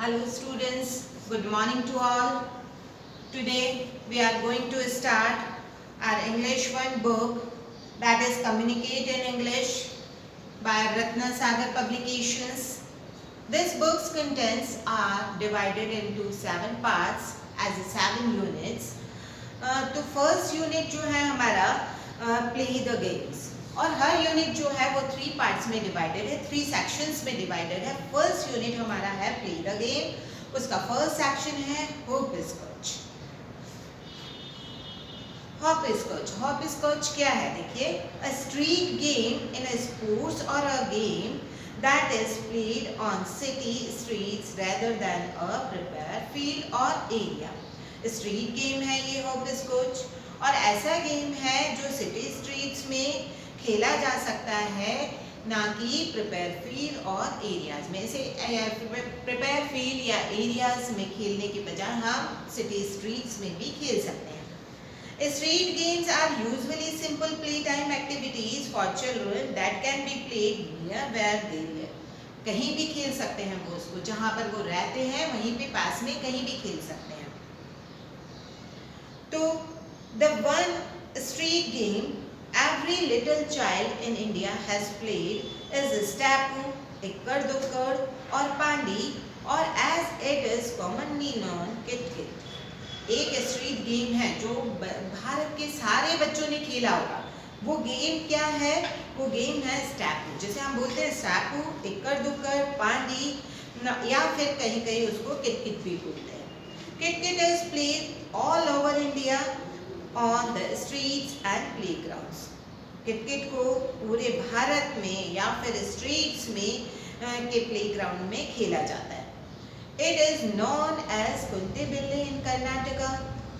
Hello students, good morning to all. Today we are going to start our English 1 book, that is Communicate in English by Ratna Sagar Publications. This book's contents are divided into 7 parts as 7 units. तो first unit जो है हमारा play the games, और हर unit जो है वो 3 parts में divided है, 3 सेक्शंस में डिवाइडेड है. फर्स्ट यूनिट हमारा है प्ले द गेम. उसका फर्स्ट सेक्शन है होप स्कॉच. हॉप स्कॉच क्या है? देखिए, a street game in a sports और a game that is played on city streets rather than a prepared field और एरिया. स्ट्रीट गेम है ये hop scotch, और ऐसा गेम है जो सिटी स्ट्रीट्स में खेला जा सकता है, ना कि प्रिपेयर फील्ड और एरियाज में. इसे प्रिपेयर फील्ड या एरियाज में खेलने के बजाय हम सिटी स्ट्रीट्स में भी खेल सकते हैं. Street games are usually simple play time activities for children that can be played near where they live. कहीं भी खेल सकते हैं वो उसको, जहाँ पर वो रहते हैं वहीं पे पास में कहीं भी खेल सकते हैं. तो the one street game every little child in India has played is Stapu, Ikkad Dukkad और पांडी, और as it is commonly known kit kit. एक स्ट्रीट गेम है जो भारत के सारे बच्चों ने खेला होगा. वो गेम क्या है? वो गेम है स्टैपू, जिसे हम बोलते हैं स्टैपू, इक्कड़ दुक्कड़, पांडी, या फिर कहीं कहीं उसको किट किट भी बोलते हैं. Cricket is played all over India on the streets and playgrounds. Cricket को पूरे भारत में या फिर स्ट्रीट्स में के प्लेग्राउंड में खेला जाता है. It is known as Kunte बिल्ले in Karnataka,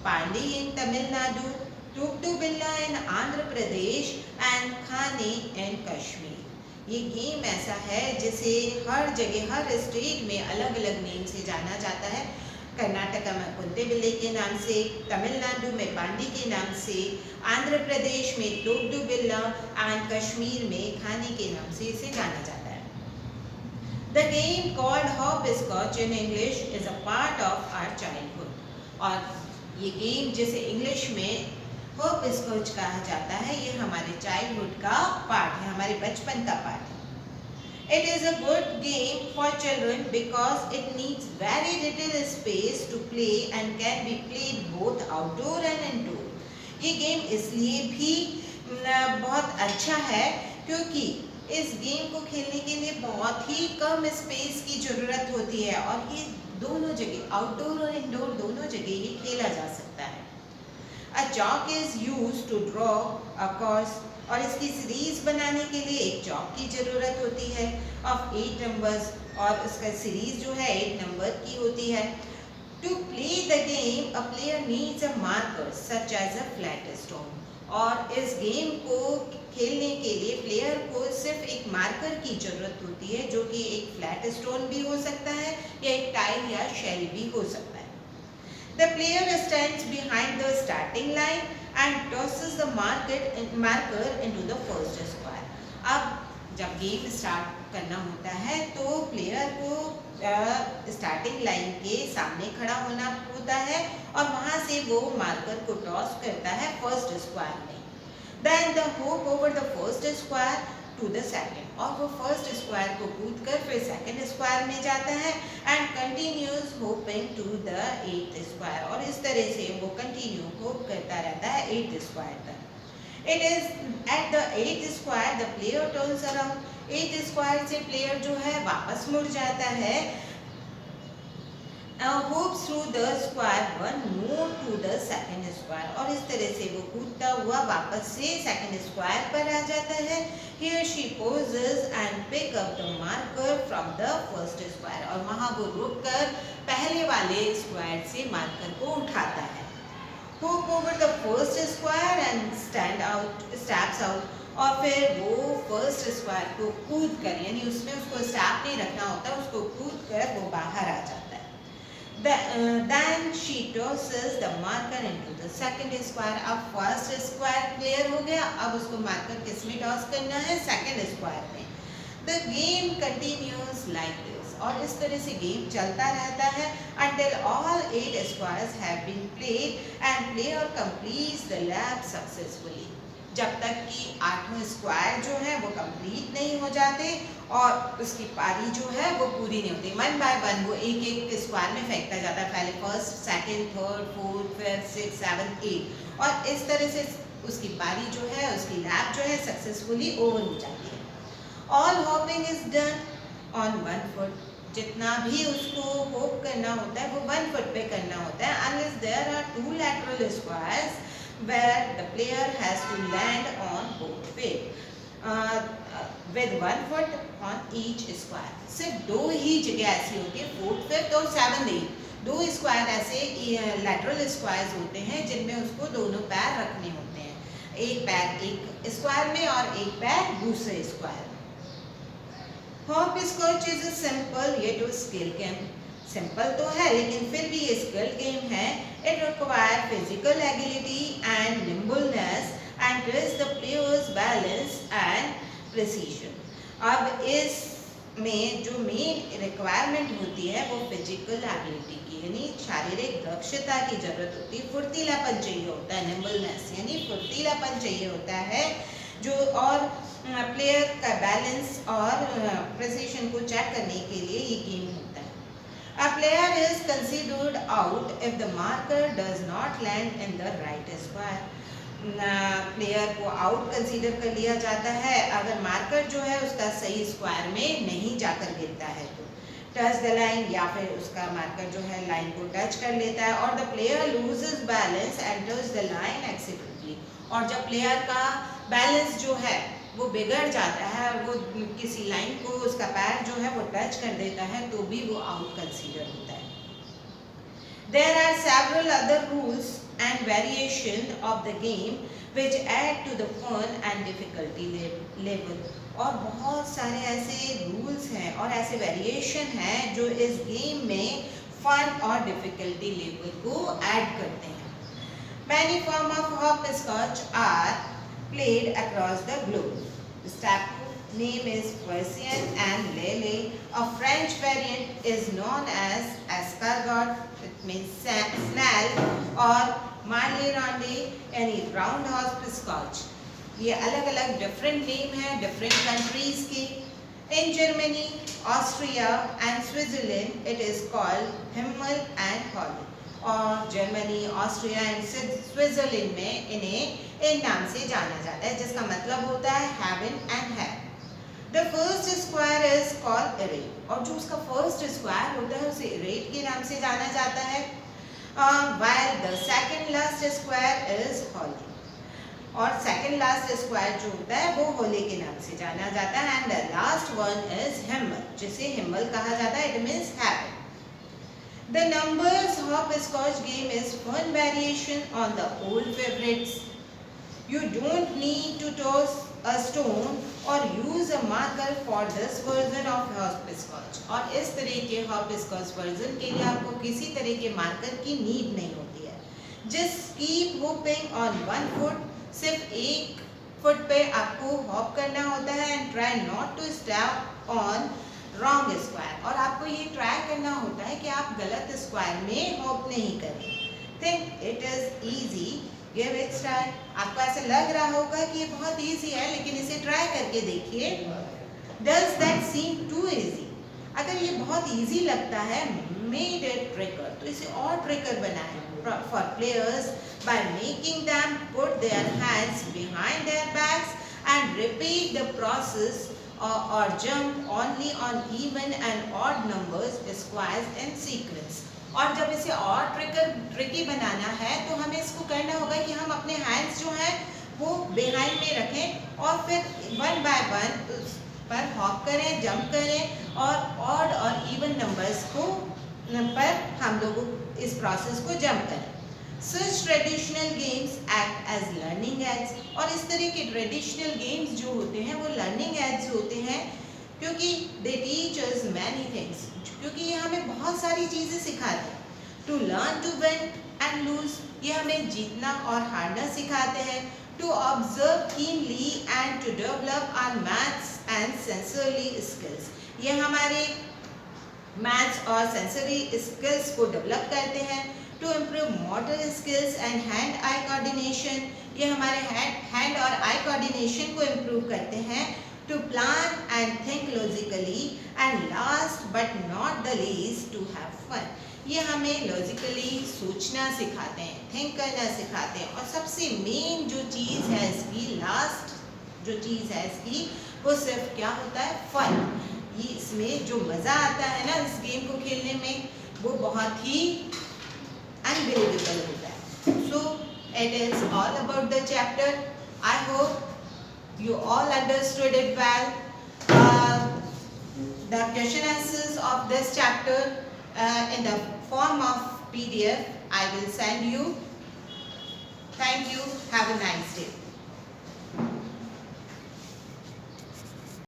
Pandi in Tamil Nadu, टूकटू बिल्ला in आंध्र प्रदेश and खाने in कश्मीर. ये गेम ऐसा है जिसे हर जगह हर स्टेट में अलग अलग नेम से जाना जाता है. कर्नाटका में कुंटे बिल्ले के नाम से, तमिलनाडु में पांडी के नाम से, आंध्र प्रदेश में टोकटू बिल्ला एंड कश्मीर में खाने के नाम से इसे जाना जाता है. The game called hopscotch in English is a part of our childhood. और ये गेम जिसे इंग्लिश में हॉप स्कॉच कहा जाता है, ये हमारे चाइल्डहुड का पार्ट है, हमारे बचपन का पार्ट है. It is a good game for children because it needs very little space to play and can be played both outdoor and indoor. ये गेम इसलिए भी बहुत अच्छा है क्योंकि इस गेम को खेलने के लिए बहुत ही कम स्पेस की ज़रूरत होती है, और ये दोनों जगह आउटडोर और इंडोर दोनों जगह ये खेला जा सकता है. A chalk is used to draw a course, और इसकी सीरीज बनाने के लिए एक चौक की ज़रूरत होती है ऑफ 8 नंबर्स, और उसका सीरीज जो है 8 नंबर की होती है. To play the game a player needs a marker such as a flat stone. और इस गेम को खेलने के लिए प्लेयर को सिर्फ एक मार्कर की ज़रूरत होती है, जो कि एक फ्लैट स्टोन भी हो सकता है या एक टाइल या शेल भी हो सकता है. The player stands behind the starting line and tosses the marker into the first square. अब जब गेम स्टार्ट करना होता है तो प्लेयर को स्टार्टिंग लाइन के सामने खड़ा होना होता है, और वहाँ से वो मार्कर को टॉस करता है फर्स्ट स्क्वायर में. Then the hoop over the first square to the second, और वो फर्स्ट स्क्वायर को कूद कर फिर सेकंड स्क्वायर में जाता है and continues hopping to the 8th square, और इस तरह से वो कंटिन्यू होप करता रहता है 8th स्क्वायर तक. It is at the 8th square the player turns around. 8th square से प्लेयर जो है वापस मुड़ जाता है, hoops through the square one more to the second square, और इस तरह से वो कूदता हुआ वापस से सेकंड स्क्वायर पर आ जाता है. Here she poses and pick up the marker from the first square, और वहाँ वो रुक कर पहले वाले स्क्वायर से मार्कर को उठाता है. Hoop over the first square and steps out, और फिर वो फर्स्ट स्क्वायर को कूद कर, यानी उसमें उसको स्टैप नहीं रखना होता, उसको कूद कर वो बाहर आ जाता है. Then she tosses the marker into the second square. अब फर्स्ट स्क्वायर क्लियर हो गया, अब उसको मार्कर किस में टॉस करना है? सेकंड स्क्वायर में. The game continues like this. और इस तरह से गेम चलता रहता है until all 8 squares have been played and player completes the lap successfully. जब तक कि 8वें स्क्वायर जो है वो कंप्लीट नहीं हो जाते और उसकी पारी जो है वो पूरी नहीं होती। 1 बाय 1 वो एक एक स्क्वायर में फेंकता जाता है, पहले first, second, third, fourth, fifth, six, seventh, eight, और इस तरह से उसकी पारी जो है, उसकी लैप जो है सक्सेसफुली ओवर हो जाती है। All hopping is done on 1 foot. जितना भी उसको होप करना होता है वो 1 फुट पे करना होता है, unless there are 2 lateral squares where the player has to land on both feet with 1 foot on each square. सिर्फ 2 ही जगह ऐसी होती है, 4th, 5th और 7th, 8, 2 स्क्वायर ऐसे लैटरल स्क्वायर्स होते हैं जिनमें उसको दोनों पैर रखने होते हैं, एक पैर एक स्क्वायर में और एक पैर दूसरे स्क्वायर में। Hopscotch is a simple yet a skill game. Simple तो है लेकिन फिर भी ये स्किल गेम है। It require physical ability and nimbleness and test the players balance and precision. अब इसमें जो मेन रिक्वायरमेंट होती है वो फिजिकल एबिलिटी की, यानी शारीरिक दक्षता की जरूरत होती है, फुर्तीलापन चाहिए होता है, निम्बलनेस यानी फुर्तीलापन चाहिए होता है जो, और प्लेयर का बैलेंस और प्रिसीजन को चेक करने के लिए ये गेम होता है। A player is considered out if the marker does not land in the right square. Player को आउट कंसीडर कर लिया जाता है अगर मार्कर जो है उसका सही स्क्वायर में नहीं जाकर गिरता है तो। टच द लाइन, या फिर उसका मार्कर जो है लाइन को टच कर लेता है, और the player loses balance and touch the line accidentally. और जब प्लेयर का बैलेंस जो है वो बिगड़ जाता है और वो किसी लाइन को उसका पैर जो है वो टच कर देता है तो भी वो आउट कंसीडर होता है। There are several other rules and variation of the game which add to the fun and difficulty level. और बहुत सारे ऐसे रूल्स हैं और ऐसे वेरिएशन हैं जो इस गेम में फन और डिफिकल्टी लेवल को ऐड करते हैं। Many forms of hopscotch are played across the globe. The staple name is Persian and Lele. A French variant is known as escargot, it means snail, or marley ronde, यानी round hopscotch. ये अलग अलग different name है different countries के। In Germany, Austria and Switzerland it is called Himmel and Holly. और Germany, Austria and Switzerland में इन्हें इन नाम से जाना जाता है जिसका मतलब होता है heaven and hell. The first square is called irate, और जो उसका फर्स्ट स्क्वायर होता है उसे इरेट के नाम से जाना जाता है। while the second last square is Holi, और सेकंड लास्ट स्क्वायर जो होता है वो होली के नाम से जाना जाता है। And the last one is Himmel, जिसे हिम्मल कहा जाता है, it means heaven. The numbers hopscotch game is fun variation on the old favorites. You don't need to toss a stone or use a marker for this version of hopscotch. और इस तरह के hopscotch version के लिए आपको किसी तरह के मार्कर की नीड नहीं होती है। Just keep hopping on 1 foot. सिर्फ 1 फुट पे आपको हॉप करना होता है and try not to step on wrong square, और आपको ये ट्राई करना होता है कि आप गलत स्क्वायर में हॉप नहीं करें। Think it is easy, give it try. आपको ऐसा लग रहा होगा कि ये बहुत इजी है लेकिन इसे ट्राई करके देखिए। Does that seem too easy? अगर ये बहुत इजी लगता है, मेड इट ट्रिकर, तो इसे और ट्रिकर बनाएं for players by making them put their hands behind their backs and repeat the process or jump only on even and odd numbers squares in sequence. और जब इसे और ट्रिकी बनाना है तो हमें इसको करना होगा कि हम अपने हैंड्स जो हैं वो बिहाइंड में रखें और फिर 1 बाय 1 पर हॉप करें, जंप करें और ऑड और इवन नंबर्स को पर हम लोग इस प्रोसेस को जंप करें। Such traditional games act as learning aids, और इस तरह के ट्रेडिशनल गेम्स जो होते हैं वो लर्निंग एड्स होते हैं क्योंकि they teach us many things, क्योंकि ये हमें बहुत सारी चीज़ें सिखाते हैं। To learn to win and lose, ये हमें जीतना और हारना सिखाते हैं। To observe keenly and to develop our maths and sensory skills, ये हमारे मैथ्स और सेंसरी स्किल्स को डेवलप करते हैं। To improve motor skills and hand eye coordination, ये हमारे हैंड और आई कोऑर्डिनेशन को इम्प्रूव करते हैं। To plan and think logically, and last but not the least to have fun, ये हमें लॉजिकली सोचना सिखाते हैं, थिंक करना सिखाते हैं। और सबसे मेन जो चीज़ है इसकी, लास्ट जो चीज़ है इसकी, वो सिर्फ क्या होता है, फन। ये इसमें जो मज़ा आता है ना इस गेम को खेलने में, वो बहुत ही अनबिलीवेबल होता है। So it is all about the chapter. I hope you all understood it well. The question answers of this chapter in the form of PDF I will send you. Thank you. Have a nice day.